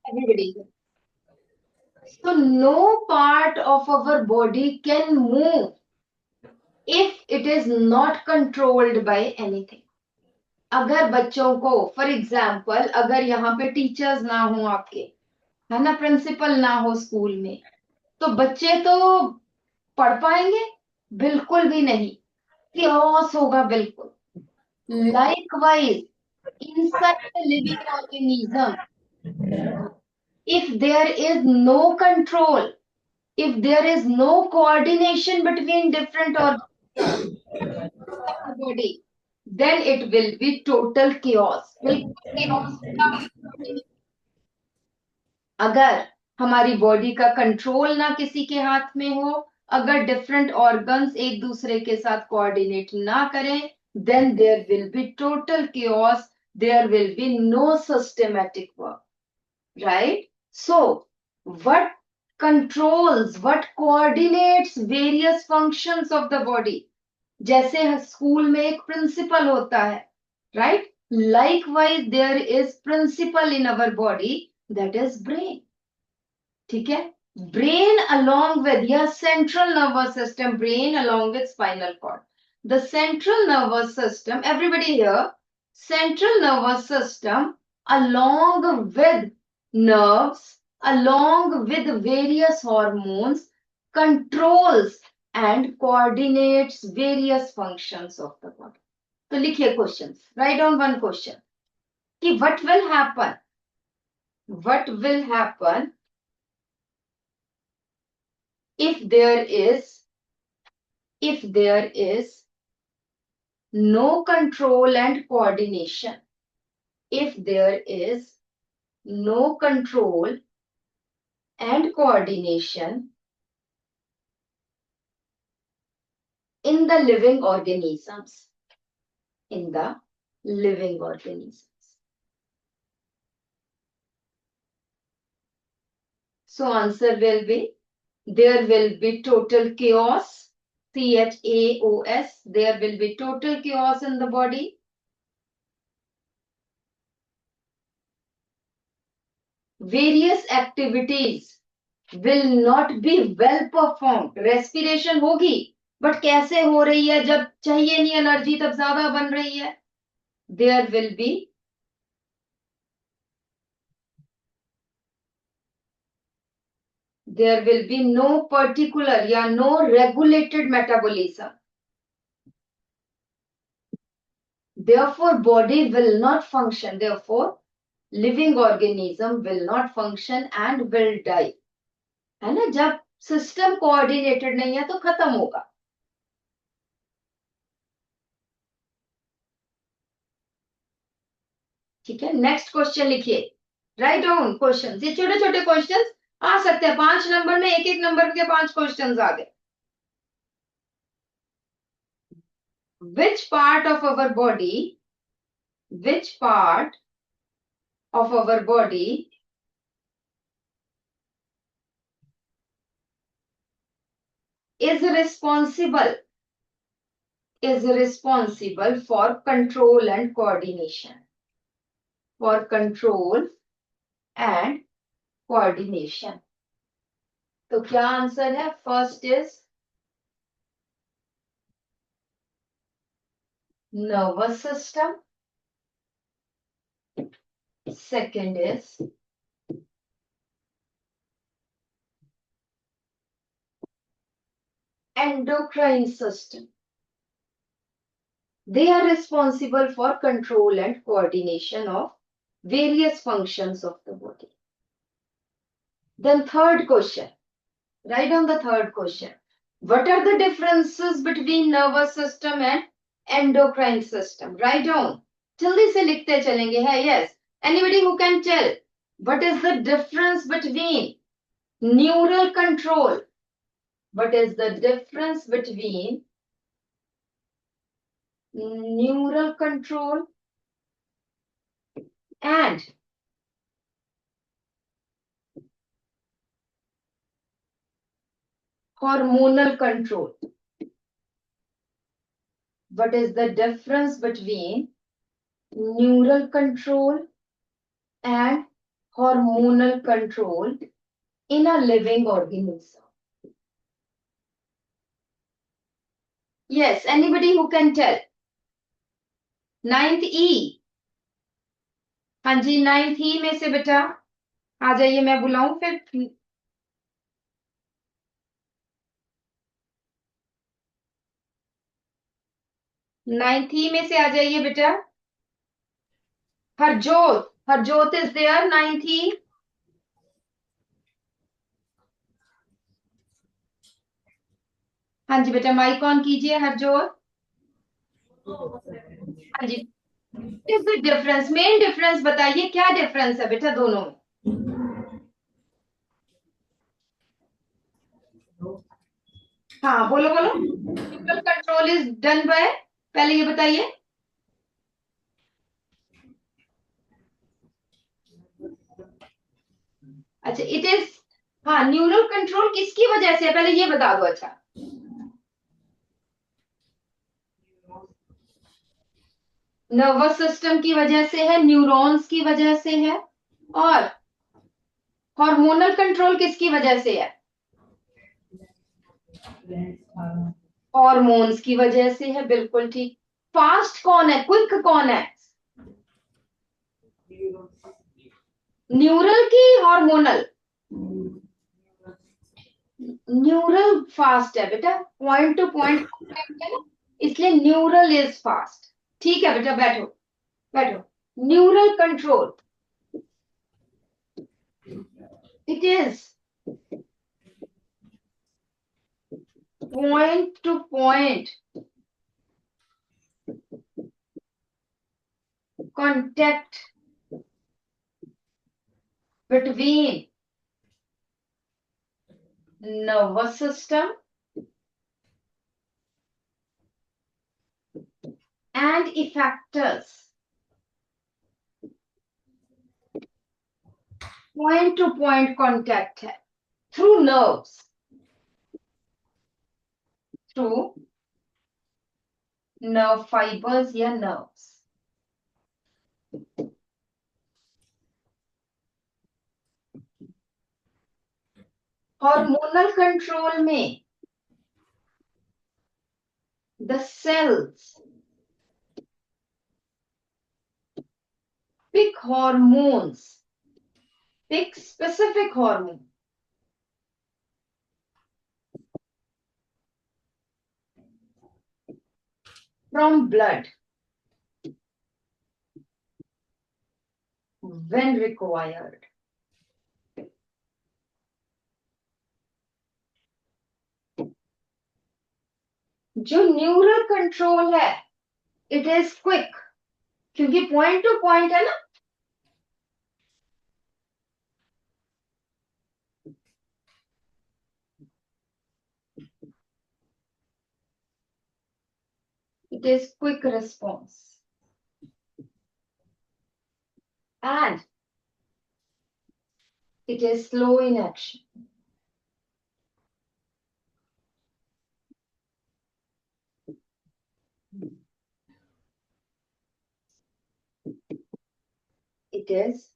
Everybody. So no part of our body can move if it is not controlled by anything. अगर बच्चों को for example अगर यहाँ पे टीचर्स ना हो आपके, है ना, प्रिंसिपल ना हो स्कूल में, तो बच्चे तो पढ़ पाएंगे? बिल्कुल भी नहीं, chaos होगा बिल्कुल. Likewise, inside the living organism, if there is no control, if there is no coordination between different organs of the body, then it will be total chaos. बिल्कुल chaos होगा. अगर हमारी बॉडी का कंट्रोल ना किसी के हाथ में हो, अगर डिफरेंट ऑर्गन्स एक दूसरे के साथ कोऑर्डिनेट ना करें, then there will be total chaos, there will be no systematic work, right? So what controls, what coordinates various functions of the body? जैसे स्कूल में एक प्रिंसिपल होता है, right? Likewise there is principle in our body, that is brain. ठीक है? Brain along with your central nervous system, brain along with spinal cord. The central nervous system, everybody here, central nervous system along with nerves, along with various hormones, controls and coordinates various functions of the body. तो लिखिए questions. Write down one question. कि what will happen? What will happen if there is no control and coordination? If there is no control and coordination in the living organisms, in the living organisms. So answer will be, there will be total chaos, chaos, there will be total chaos in the body. Various activities will not be well performed. Respiration होगी, but कैसे हो रही है? जब चाहिए नहीं energy तब ज्यादा बन रही है. There will be no particular या no regulated metabolism. Therefore body will not function. Therefore living organism will not function and will die. है ना? जब सिस्टम कोऑर्डिनेटेड नहीं है तो खत्म होगा. ठीक है, नेक्स्ट क्वेश्चन लिखिए. Write down question. ये छोटे छोटे क्वेश्चन आ सकते हैं, 5 नंबर में एक एक नंबर के 5 क्वेश्चन आ गए. Which part of our body is responsible for control and coordination? For control and coordination. तो क्या आंसर है? First is nervous system, second is endocrine system. They are responsible for control and coordination of various functions of the body. Then third question. Write down the third question. What are the differences between nervous system and endocrine system? Write down. जल्दी से लिखते चलेंगे है. Yes. Anybody who can tell what is the difference between neural control? What is the difference between neural control and hormonal control? What is the difference between neural control hormonal control in a living organism? Yes, anybody who can tell? Ninth E. हाँ जी, ninth ई में से बेटा आ जाइए, मैं बुलाऊं फिर. Ninth ई में से आ जाइए बेटा. Harjot, Harjot is there. Ninth E. हाँ जी बेटा, माइक ऑन कीजिए हरजोत. हाँ जी. Is the difference, main difference बताइए, क्या डिफरेंस है बेटा दोनों में? हाँ बोलो बोलो. Neural control is done by, पहले ये बताइए. अच्छा, इट इज. हाँ, न्यूरल कंट्रोल किसकी वजह से है, पहले ये बता दो. अच्छा, नर्वस सिस्टम की वजह से है, न्यूरॉन्स की वजह से है, और हार्मोनल कंट्रोल किसकी वजह से है? हॉर्मोन्स की वजह से है. बिल्कुल ठीक. फास्ट कौन है, क्विक कौन है? न्यूरल की हार्मोनल? न्यूरल फास्ट है बेटा, पॉइंट टू पॉइंट है ना, इसलिए न्यूरल इज फास्ट. ठीक है बेटा, बैठो बैठो. Neural control, it is point to point contact between nervous system and effectors. Point to point contact है through nerves, through nerve fibers या nerves. Hormonal control में the cells pick hormones, pick specific hormone from blood when required. जो neural control है, it is quick, क्योंकि point two point है ना. It is quick response and it is slow in action. It is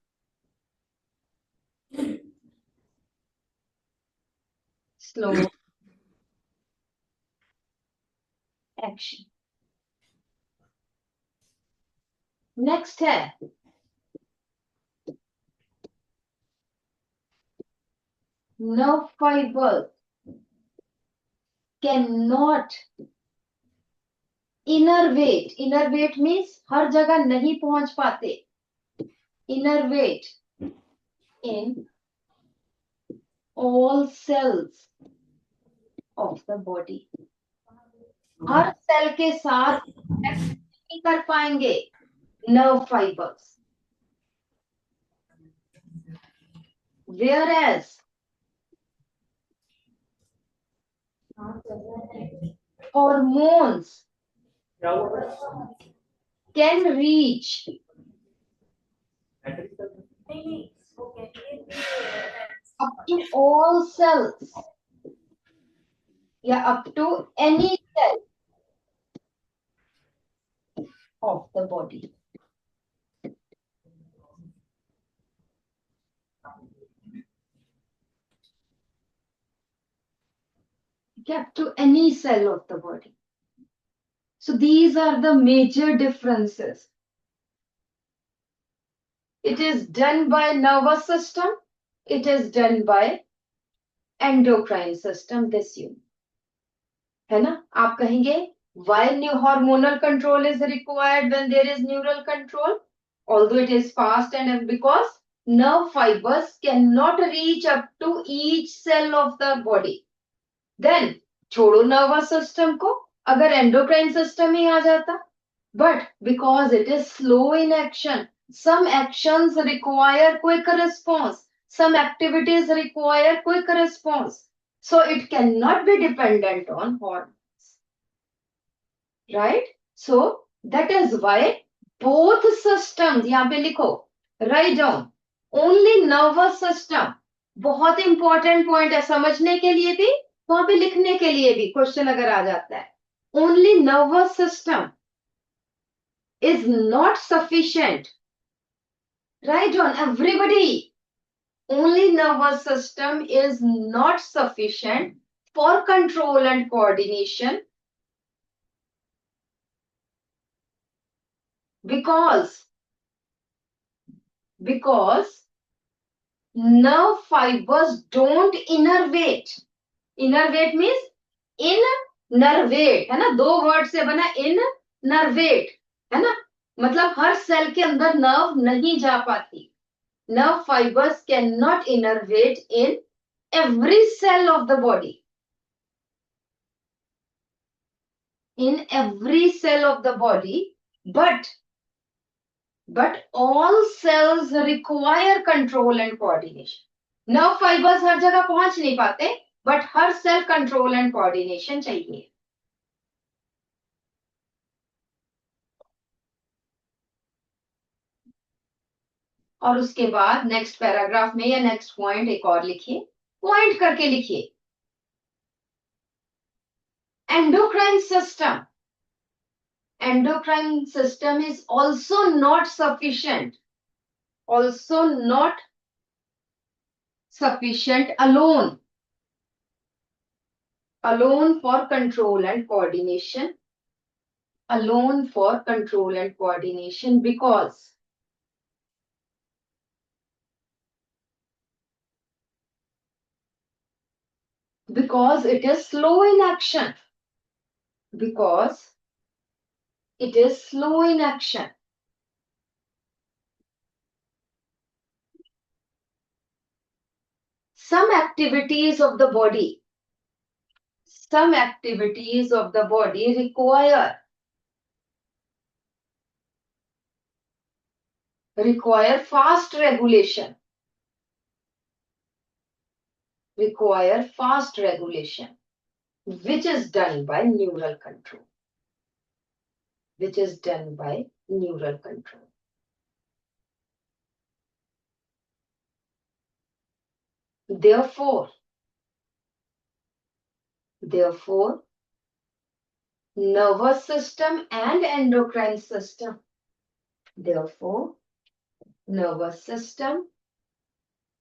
slow action. Next है nerve fibers cannot innervate. Innervate means हर जगह नहीं पहुंच पाते. Innervate in all cells of the body. हर cell के साथ नहीं कर पाएंगे nerve fibers. Whereas hormones can reach up to all cells, yeah, up to any cell of the body. get to any cell of the body. So these are the major differences. It is done by nervous system. It is done by endocrine system. This you है ना? आप कहेंगे why new hormonal control is required when there is neural control? Although it is fast and because nerve fibers cannot reach up to each cell of the body. Then छोड़ो nervous system को, अगर endocrine system ही आ जाता. But because it is slow in action, some actions require quick response. Some activities require quick response. So it cannot be dependent on hormones. Right? So that is why both systems, यहाँ पे लिखो, write down, only nervous system, बहुत important point है समझने के लिए भी, वहां पे लिखने के लिए भी, क्वेश्चन अगर आ जाता है, only nervous system is not sufficient. Write down, everybody, only nervous system is not sufficient for control and coordination because nerve fibers don't innervate. Innervate means innervate, है ना? दो वर्ड से बना innervate, है ना? मतलब हर सेल के अंदर नर्व नहीं जा पाती. Nerve fibers cannot innervate in every cell of the body. In every cell of the body, but all cells require control and coordination. Nerve fibers हर जगह पहुंच नहीं पाते, but her cell control and coordination चाहिए. और उसके बाद next paragraph में या नेक्स्ट पॉइंट एक और लिखिए, पॉइंट करके लिखिए. Endocrine system is also not sufficient alone for control and coordination, because it is slow in action. Some activities of the body require fast regulation, which is done by neural control. Therefore, nervous system and endocrine system. Nervous system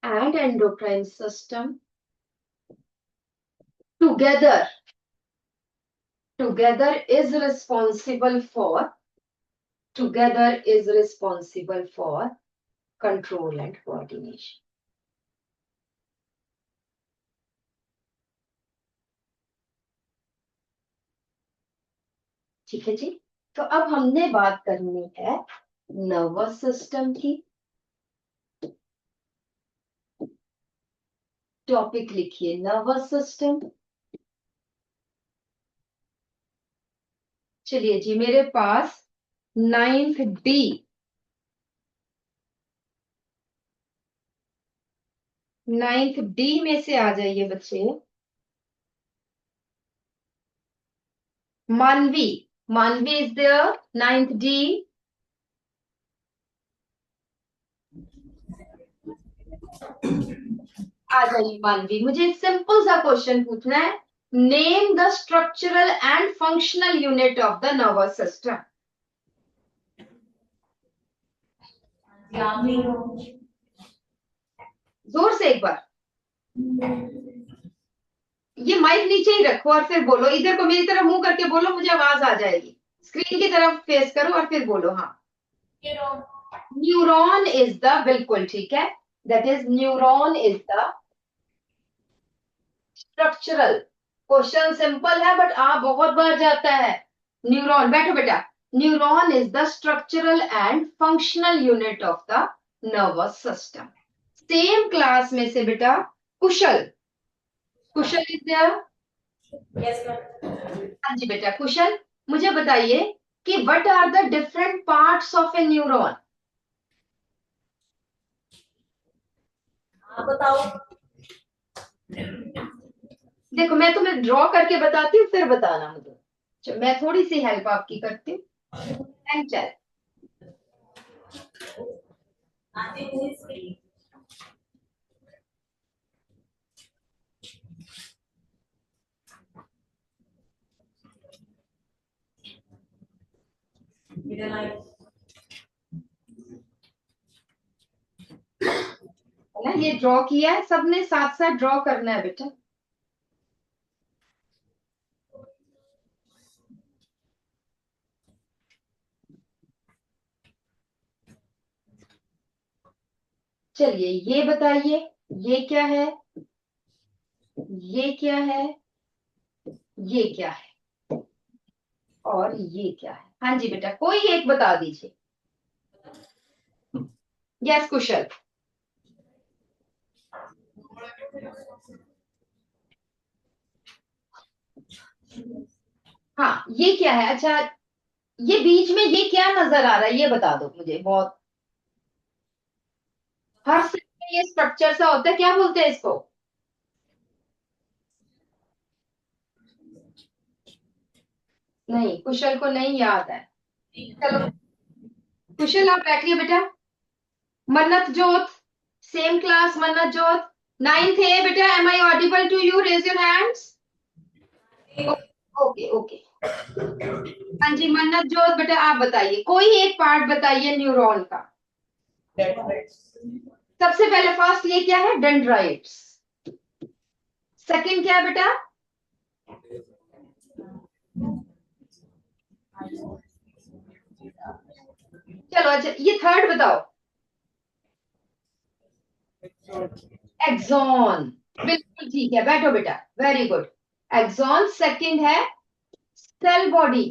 and endocrine system together is responsible for control and coordination. ठीक है जी. तो अब हमने बात करनी है nervous system की. Topic लिखिए नर्वस सिस्टम. चलिए जी, मेरे पास 9th डी में से आ जाइए बच्चे. मानवी इज देयर. 9th D. आ जाइए मानवी. मुझे सिंपल सा क्वेश्चन पूछना है. Name the structural and functional unit of the nervous system. जोर से एक बार. ये माइक नीचे ही रखो और फिर बोलो, इधर को मेरी तरफ मुंह करके बोलो, मुझे आवाज आ जाएगी। स्क्रीन की तरफ फेस करो और फिर बोलो। हाँ, न्यूरॉन इज द, बिल्कुल ठीक है, that is neuron is the structural. Question simple है बट आ बहुत बार जाता है। न्यूरॉन, बैठो बेटा। Neuron is the structural and functional unit of the nervous system. Same class में से बेटा कुशल, कुशल इज देयर? हाँ जी बेटा कुशल, मुझे बताइए कि what are the different parts of a neuron? आप बताओ। देखो मैं तुम्हें ड्रॉ करके बताती हूँ, फिर बताना मुझे। मैं थोड़ी सी हेल्प आपकी करती हूँ। एंड चल, है ना, ये ड्रॉ किया है, सबने साथ साथ ड्रॉ करना है बेटा। चलिए ये बताइए, ये क्या है, ये क्या है, ये क्या है, और ये क्या है? हाँ जी बेटा, कोई एक बता दीजिए। यस कुशल। हाँ ये क्या है? अच्छा, ये बीच में ये क्या नजर आ रहा है, ये बता दो मुझे। बहुत, हर सेल में ये स्ट्रक्चर सा होता है, क्या बोलते हैं इसको? नहीं, कुशल को नहीं याद है। चलो कुशल आप बैठिए बेटा। मन्नत जोत, सेम क्लास मन्नत जोत, 9th ए बेटा। Am I audible to you? Raise your hands. Okay okay. हाँ जी मन्नत जोत बेटा, आप बताइए, कोई एक पार्ट बताइए न्यूरॉन का। सबसे पहले फर्स्ट ये क्या है? डेंड्राइट्स। सेकंड क्या है बेटा? चलो अच्छा, ये थर्ड बताओ। एक्सॉन, बिल्कुल ठीक है, बैठो बेटा, वेरी गुड। एक्सॉन सेकंड है सेल बॉडी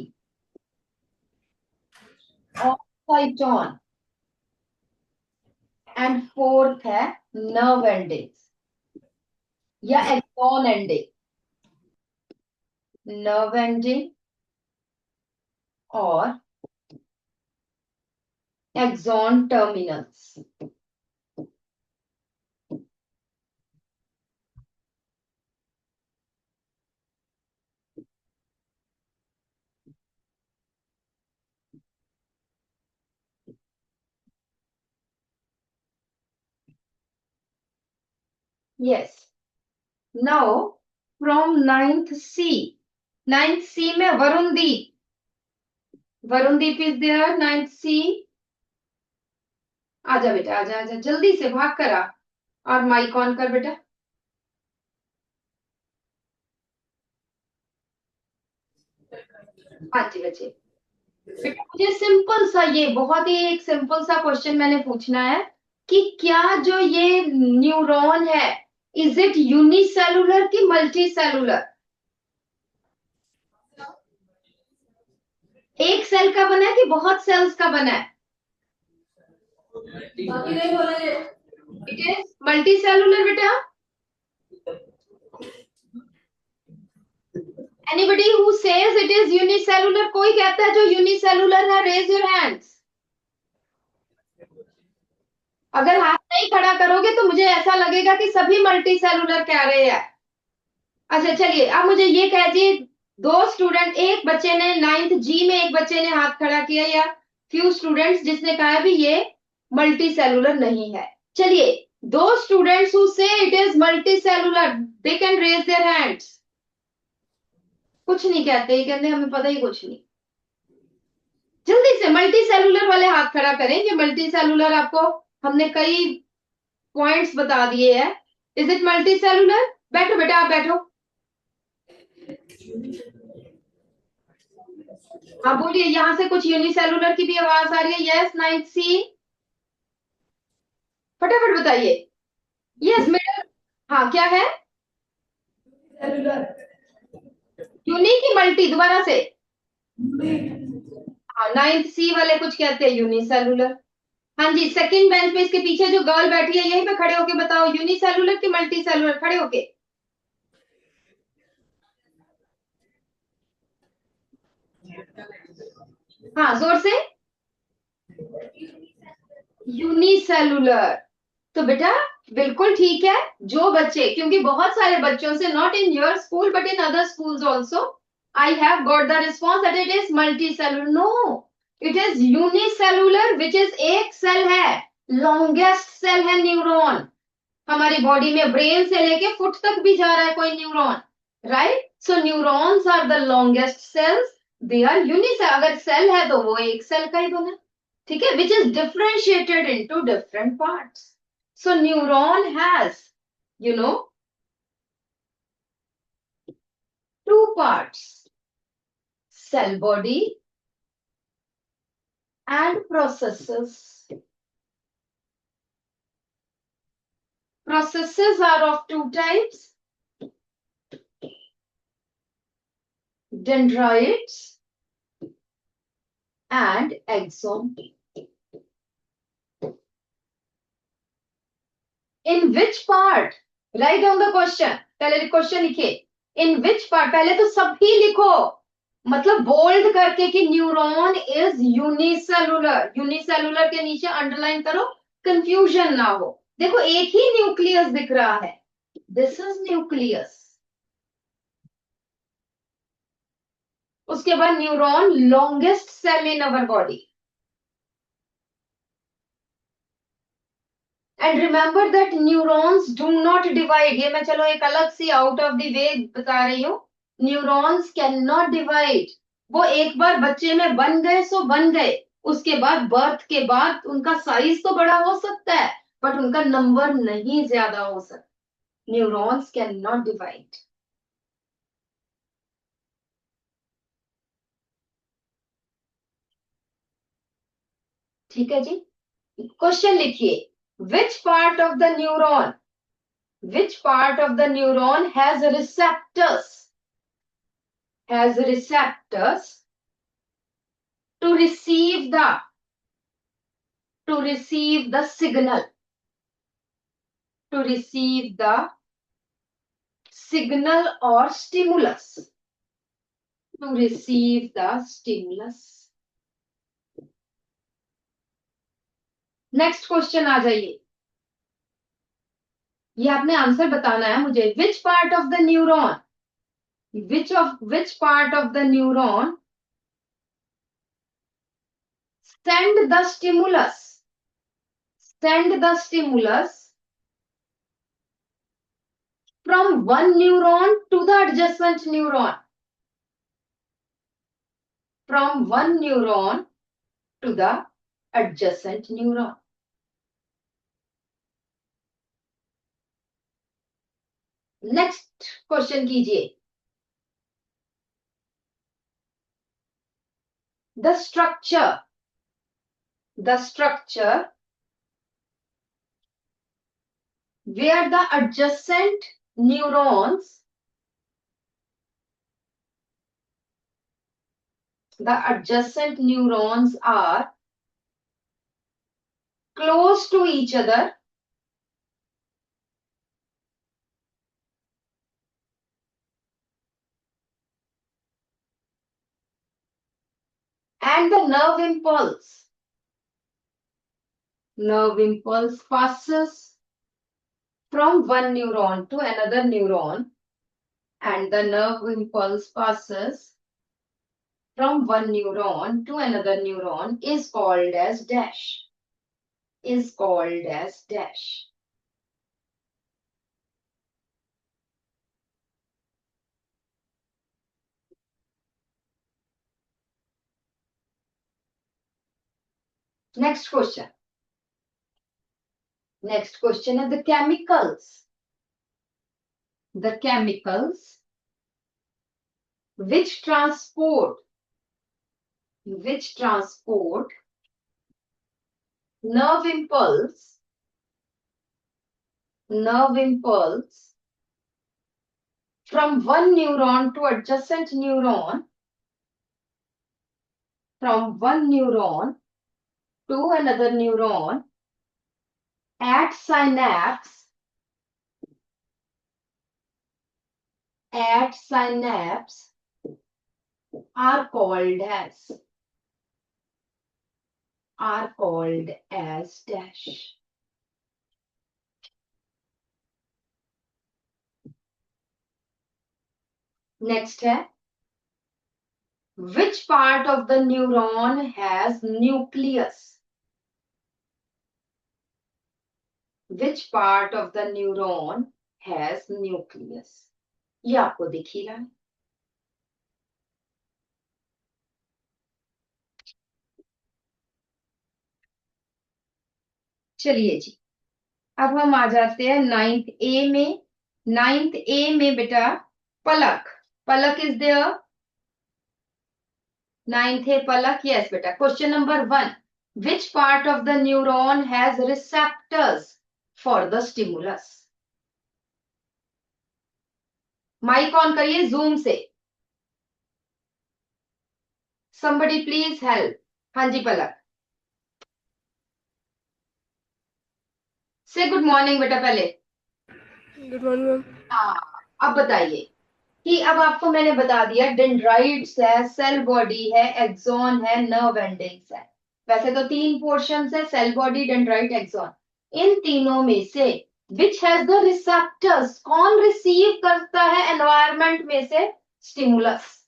और साइटोन, एंड फोर्थ है नर्व एंडिंग्स या एक्सॉन एंडिंग, नर्व एंडिंग और axon terminals. Yes, now from 9th C, 9th C में Varundeep, Varundeep is there 9th C। आजा बेटा, आजा आजा, जल्दी से भाग कर आ, और माइक ऑन कर बेटा। हाँ जी बच्चे, बेटा मुझे सिंपल सा, ये बहुत ही एक सिंपल सा क्वेश्चन मैंने पूछना है कि क्या जो ये न्यूरॉन है, इज इट यूनिसेलुलर की मल्टी सेलुलर? एक सेल का बना है कि बहुत सेल्स का बना है? इट इज मल्टी सेलुलर बेटा। Anybody who says it is unicellular? कोई कहता है जो यूनिसेलुलर है, रेज योर हैंड्स। अगर हाथ नहीं खड़ा करोगे तो मुझे ऐसा लगेगा कि सभी मल्टी सेलुलर कह रहे हैं। अच्छा चलिए, अब मुझे ये कहिए, दो स्टूडेंट, एक बच्चे ने 9th G में, एक बच्चे ने हाथ खड़ा किया, या फ्यू स्टूडेंट्स जिसने कहा भी ये मल्टी सेलुलर नहीं है। चलिए, दो students who say it is multicellular, they can raise their hands. कुछ नहीं कहते, ये कहते हमें पता ही कुछ नहीं। जल्दी से मल्टी सेलुलर वाले हाथ खड़ा करें, ये मल्टी सेलुलर, आपको हमने कई पॉइंट्स बता दिए हैं। Is it multi cellular? बैठो बेटा, आप बैठो। हाँ बोलिए, यहाँ से कुछ यूनिसेलुलर की भी आवाज आ रही है? यस, 9C, फटाफट बताइए। यस मिडल, हाँ क्या है? यूनिक की मल्टी, दोबारा से। हाँ, 9C वाले कुछ कहते हैं यूनिसेलुलर। हाँ जी, सेकंड बेंच पे इसके पीछे जो गर्ल बैठी है, यहीं पे खड़े होके बताओ, यूनिसेलुलर की मल्टी सेलुलर, खड़े होके। हाँ जोर से। यूनिसेलुलर। तो बेटा बिल्कुल ठीक है। जो बच्चे, क्योंकि बहुत सारे बच्चों से, not in your school but in other schools also, I have got the response that it is multicellular. No, it is unicellular, which is एक सेल है, लॉन्गेस्ट सेल है न्यूरॉन। हमारी बॉडी में ब्रेन से लेके foot तक भी जा रहा है कोई neuron, right? So neurons are the longest cells, they are unicell. अगर सेल है तो वो एक सेल का ही बना, ठीक है, which is differentiated into different parts. So neuron has, you know, two parts, cell body and processes. Processes are of two types, dendrites and axon. In which part? Write down the question. पहले question लिखिए. In which part? पहले तो सभी लिखो, मतलब bold करके कि neuron is unicellular. Unicellular के नीचे अंडरलाइन करो, कंफ्यूजन ना हो. देखो एक ही न्यूक्लियस दिख रहा है, दिस इज न्यूक्लियस. उसके बाद neuron longest cell in our body. And remember that neurons do not divide. ये मैं चलो एक अलग सी आउट ऑफ द वे बता रही हूँ. Neurons can not divide. वो एक बार बच्चे में बन गए सो बन गए. उसके बाद बर्थ के बाद उनका साइज तो बड़ा हो सकता है, बट उनका नंबर नहीं ज्यादा हो सकता. Neurons can not divide. ठीक है जी. क्वेश्चन लिखिए. विच part of the neuron, which part of the neuron has receptors to receive the signal, to receive the signal or stimulus, to receive the stimulus. Next question आ जाइए. ये आपने answer बताना है मुझे. Which part of the neuron, which part of the neuron send the stimulus, send the stimulus from one neuron to the adjacent neuron, from one neuron to the adjacent neuron. Next question कीजिए. the structure, the structure where the adjacent neurons, the adjacent neurons are close to each other and the nerve impulse passes from one neuron to another neuron, and the nerve impulse passes from one neuron to another neuron is called as dash, is called as dash. Next question. Next question is the chemicals. The chemicals which transport nerve impulse from one neuron to adjacent neuron, from one neuron to another neuron at synapse are called as dash. Next है, which part of the neuron has nucleus? Which part of the neuron has nucleus? ये आपको दिख ही रहा है. चलिए जी, अब हम आ जाते हैं 9th A में. 9th A में बेटा Palak is there. 9th A Palak, yes बेटा. Question number 1, which part of the neuron has receptors for the stimulus? Mic on करिए जूम से. somebody please help. हाँ जी पलक, से गुड मॉर्निंग बेटा पहले. Good morning ma'am. हाँ, अब बताइए कि अब आपको मैंने बता दिया डेंड्राइट्स है, सेल बॉडी है, एक्सॉन है, नर्व एंडिंग्स है. वैसे तो 3 पोर्शंस है, सेल बॉडी, डेंड्राइट, एक्सॉन. इन तीनों में से विच हैज द रिसेप्टर्स, कौन रिसीव करता है एनवायरमेंट में से स्टिमुलस?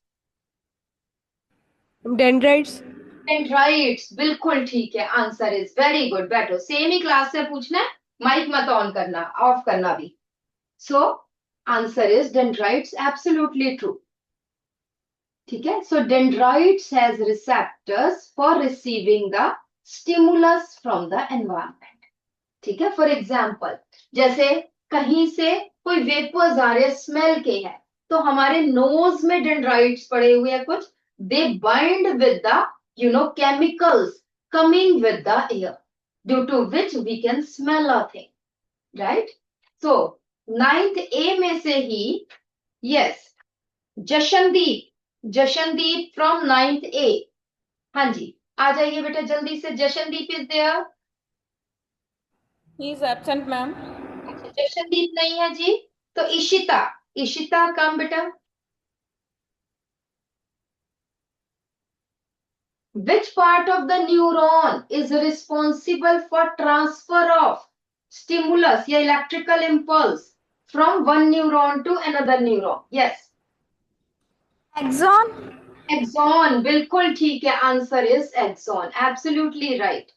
डेंड्राइट्स. डेंड्राइट्स, बिल्कुल ठीक है. Answer is very good. बैठो, सेम ही क्लास से पूछना है, माइक मत ऑन करना, ऑफ करना भी. So answer is dendrites, absolutely true. ठीक है. So dendrites has receptors for receiving the stimulus from the environment. ठीक है. फॉर एग्जाम्पल, जैसे कहीं से कोई वेपर्स आ रहे, स्मेल के हैं, तो हमारे नोज में डेंड्राइट्स पड़े हुए हैं कुछ. दे bind with the chemicals coming with the air, due to which we can smell a thing, right? So 9th A में से ही, yes, Jashandeep from 9th A. हाँ जी, आ जाइए बेटा जल्दी से. Jashandeep is there? He is absent ma'am. Jashandeep नहीं है जी. तो इशिता कम बेटा. Which part of the neuron is responsible for transfer of stimulus या electrical impulse from one neuron to another neuron? Yes. Axon. Axon, बिल्कुल ठीक है. Answer is axon, absolutely right.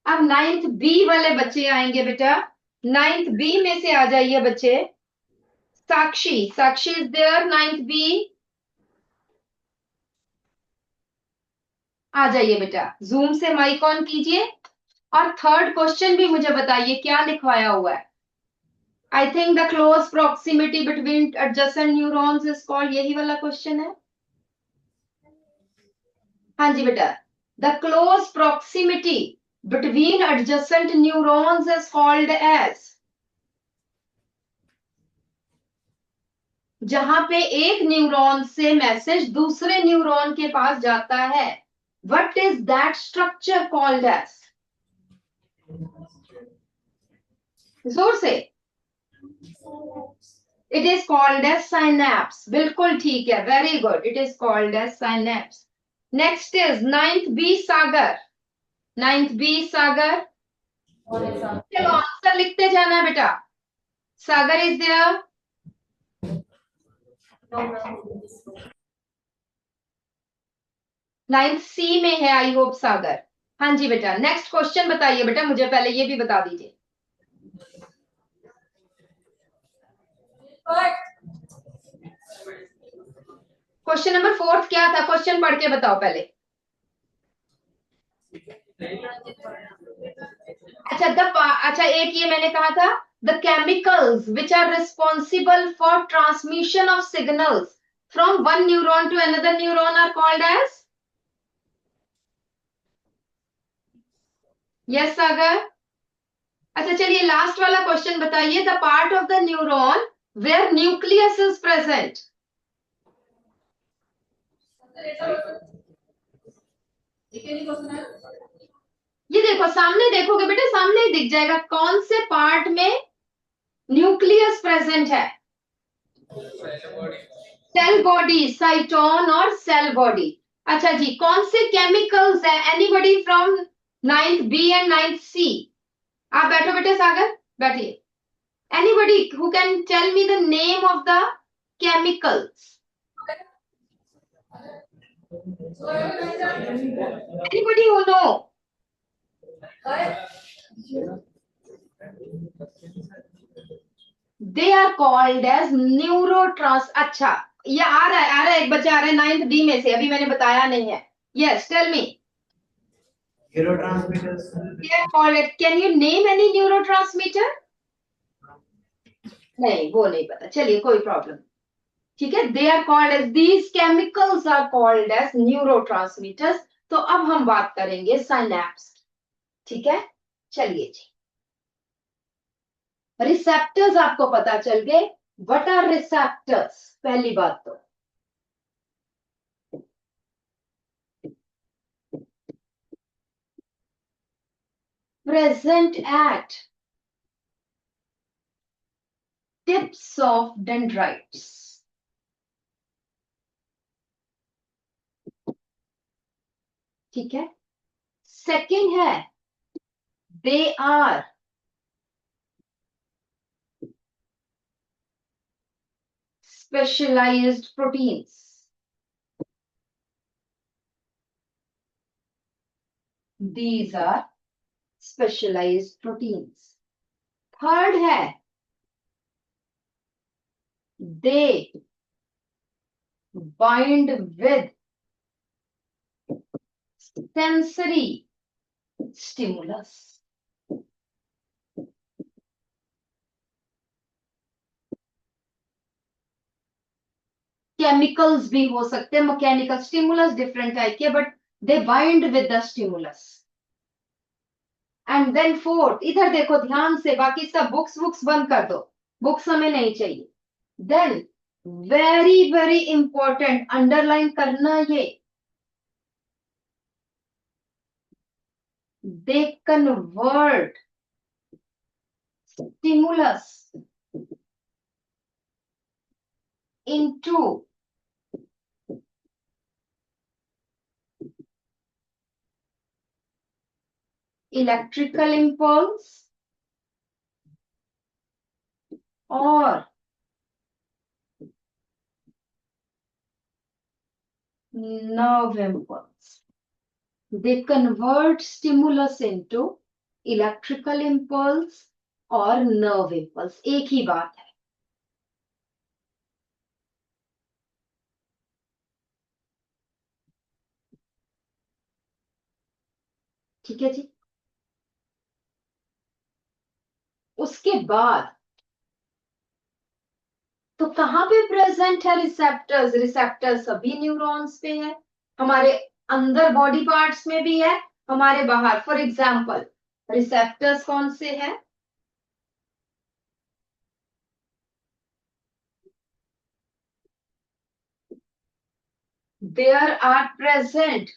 अब 9th B वाले बच्चे आएंगे बेटा. 9th B में से आ जाइए बच्चे. साक्षी इज देयर. 9th B, आ जाइए बेटा. जूम से माइक ऑन कीजिए. और थर्ड क्वेश्चन भी मुझे बताइए क्या लिखवाया हुआ है. I think the close proximity between adjacent neurons is called, यही वाला क्वेश्चन है. हाँ जी बेटा. The close proximity between adjacent neurons is called as, जहां पे एक न्यूरॉन से मैसेज दूसरे न्यूरॉन के पास जाता है, what is that structure called as? जोर से. It is called as synapse. बिल्कुल ठीक है, very good. It is called as synapse. Next is 9th B Sagar. 9th B Sagar, चलो आंसर लिखते जाना है बेटा. सागर इज देयर? 9th C में है, आई होप सागर. हाँ जी बेटा. नेक्स्ट क्वेश्चन बताइए बेटा, मुझे पहले ये भी बता दीजिए. क्वेश्चन नंबर 4 क्या था? क्वेश्चन पढ़ के बताओ पहले. अच्छा एक ये मैंने कहा था, the chemicals which are responsible for transmission of signals from one neuron to another neuron are called as? Yes, Sagar. अच्छा चलिए लास्ट वाला क्वेश्चन बताइए. The part of the neuron where nucleus is present. ये देखो सामने देखोगे बेटे, सामने ही दिख जाएगा कौन से पार्ट में न्यूक्लियस प्रेजेंट है. सेल बॉडी, साइटोन और सेल बॉडी. अच्छा जी, कौन से केमिकल्स है? Anybody from 9th B and 9th C. आप बैठो बेटे सागर, बैठिए. Anybody who can tell me the name of the chemicals. Anybody who know? They are called as neurotrans. अच्छा ये आ रहा है एक बच्चा आ रहा है 9th डी में से, अभी मैंने बताया नहीं है. Yes tell me. Neurotransmitters. They are called it. Can you name any neurotransmitter? नहीं वो नहीं पता, चलिए कोई प्रॉब्लम. ठीक है, they are called as, these chemicals are called as neurotransmitters. तो अब हम बात करेंगे साइनैप्स की. ठीक है, चलिए जी. रिसेप्टर्स आपको पता चल गए. What are receptors? पहली बात तो present at tips of dendrites. ठीक है. सेकंड है, they are specialized proteins. These are specialized proteins. Third है, they bind with sensory stimulus. Chemicals भी हो सकते हैं, मैकेनिकल स्टिमुलस डिफरेंट टाइप के, but they bind with the stimulus. And then fourth, इधर देखो ध्यान से, बाकी सब बुक्स बंद कर दो, बुक्स हमें नहीं चाहिए. Then very very important, underline करना ये, they convert stimulus into electrical impulse or nerve impulse. They convert stimulus into electrical impulse और nerve impulse. एक ही बात है. ठीक है जी. उसके बाद तो कहां पे प्रेजेंट है रिसेप्टर्स? रिसेप्टर्स सभी न्यूरॉन्स पे है, हमारे अंदर बॉडी पार्ट्स में भी है, हमारे बाहर. फॉर एग्जाम्पल रिसेप्टर्स कौन से हैं? There are present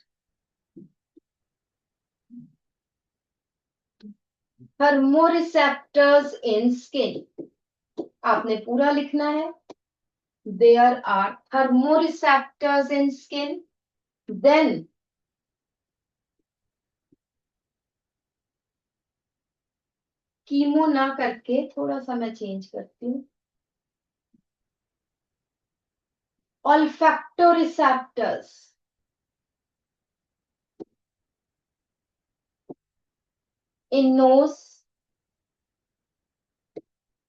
thermoreceptors in skin. आपने पूरा लिखना है. There are thermoreceptors in skin. Then chemo ना करके थोड़ा सा मैं चेंज करती हूँ. olfactoreceptors in nose.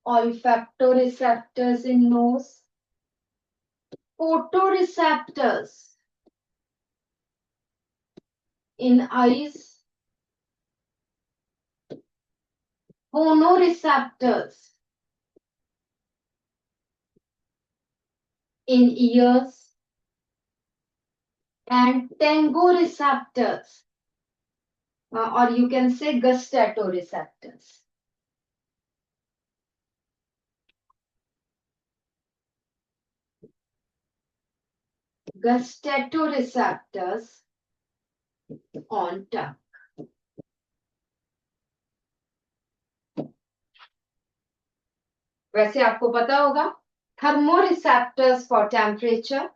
Olfactoreceptors in nose. Photoreceptors in eyes. Phonoreceptors in ears. and tangoreceptors, or you can say gustatoreceptors. Gustatoreceptors on tongue. वैसे आपको पता होगा thermoreceptors for temperature,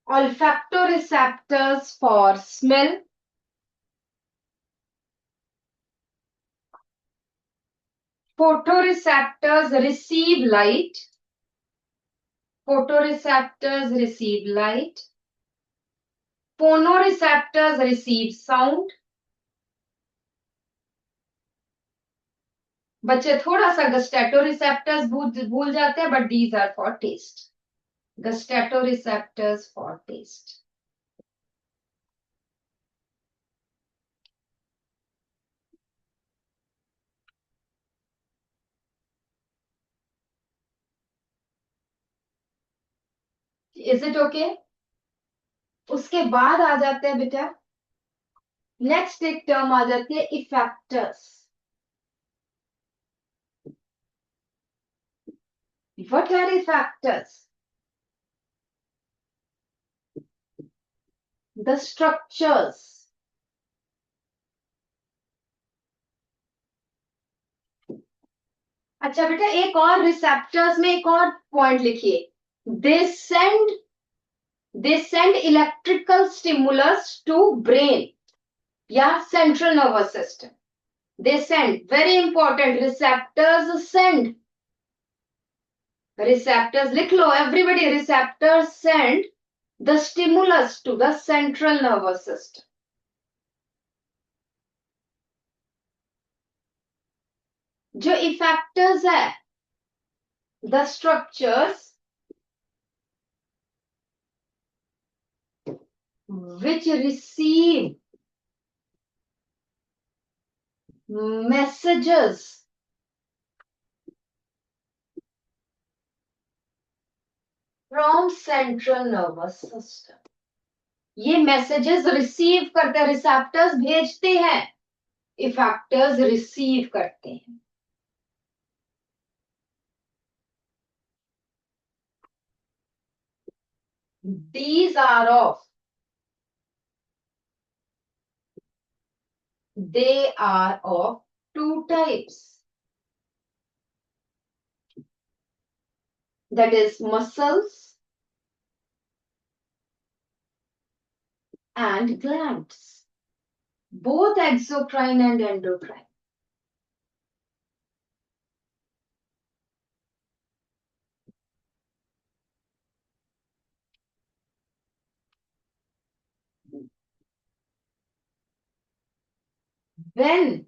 olfactoreceptors for smell, photoreceptors receive light, phonoreceptors receive sound. बच्चे थोड़ा सा gustatoreceptors भूल जाते हैं, but these are for taste. Gustatoreceptors for taste. Is it okay? उसके बाद आ जाते हैं बेटा, नेक्स्ट एक टर्म आ जाती है effectors. What are effectors? The structures. अच्छा बेटा, एक और रिसेप्टर्स में एक और पॉइंट लिखिए. They send electrical stimulus to brain या central nervous system. They send, very important, receptors send. Receptors लिख लो everybody. Receptors send the stimulus to the central nervous system. जो इफेक्टर्स है, the structures which receive messages from central nervous system. ये messages receive करते हैं, receptors भेजते हैं, effectors receive करते हैं. These are of, they are of two types. That is muscles and glands. Both exocrine and endocrine. When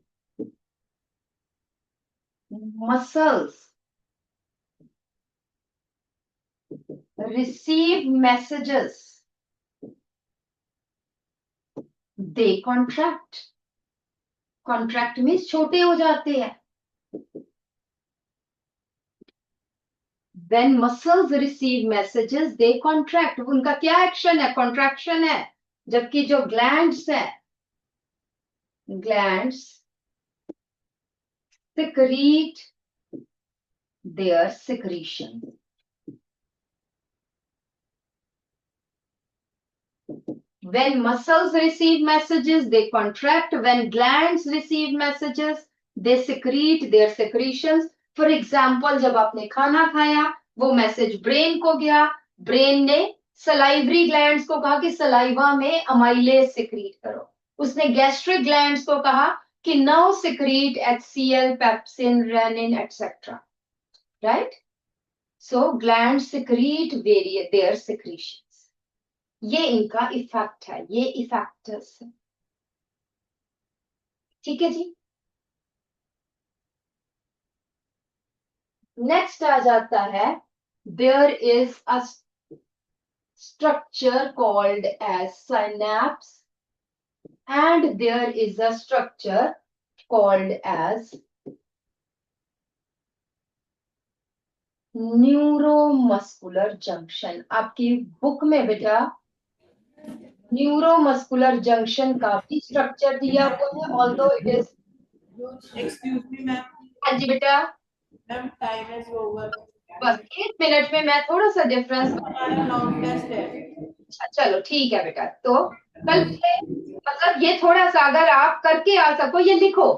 muscles receive messages, they contract. Contract means छोटे हो जाते हैं. When muscles receive messages, they contract. उनका क्या action है? Contraction है. जबकि जो ग्लैंड्स है, glands secrete their secretion. When muscles receive messages, they contract. When glands receive messages, they secrete their secretions. For example, जब आपने खाना खाया, वो मैसेज ब्रेन को गया, ब्रेन ने सलाइवरी ग्लैंड्स को कहा कि सलाइवा में अमाइलेज सिक्रीट करो. उसने गैस्ट्रिक ग्लैंड्स को कहा कि now secrete HCl, pepsin, rennin, etc. Right? So glands secrete their secretions. ये इनका इफेक्ट है, ये इफेक्टर्स है. ठीक है जी. नेक्स्ट आ जाता है, there is a structure called as synapse and there is a structure called as neuromuscular junction, आपकी बुक में बेटा न्यूरोमस्कुलर जंक्शन का भी स्ट्रक्चर दिया हुआ है, although it is. Excuse me ma'am. हाँ जी बेटा, मैम टाइम इज ओवर। बस 1 मिनट में मैं थोड़ा सा डिफरेंस। हमारा लॉन्ग टेस्ट है। अच्छा चलो ठीक है बेटा, तो कल से मतलब ये थोड़ा सा अगर आप करके आ सको, ये लिखो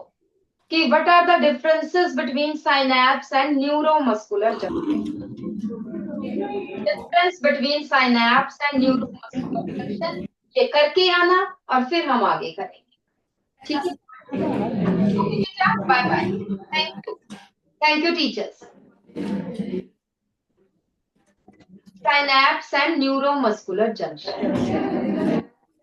कि what are the differences between synapse and neuromuscular junction. Difference between synapse and neuromuscular junction, ये करके आना और फिर हम आगे करेंगे। ठीक है, bye bye, thank you teachers. Synapse and neuromuscular junction.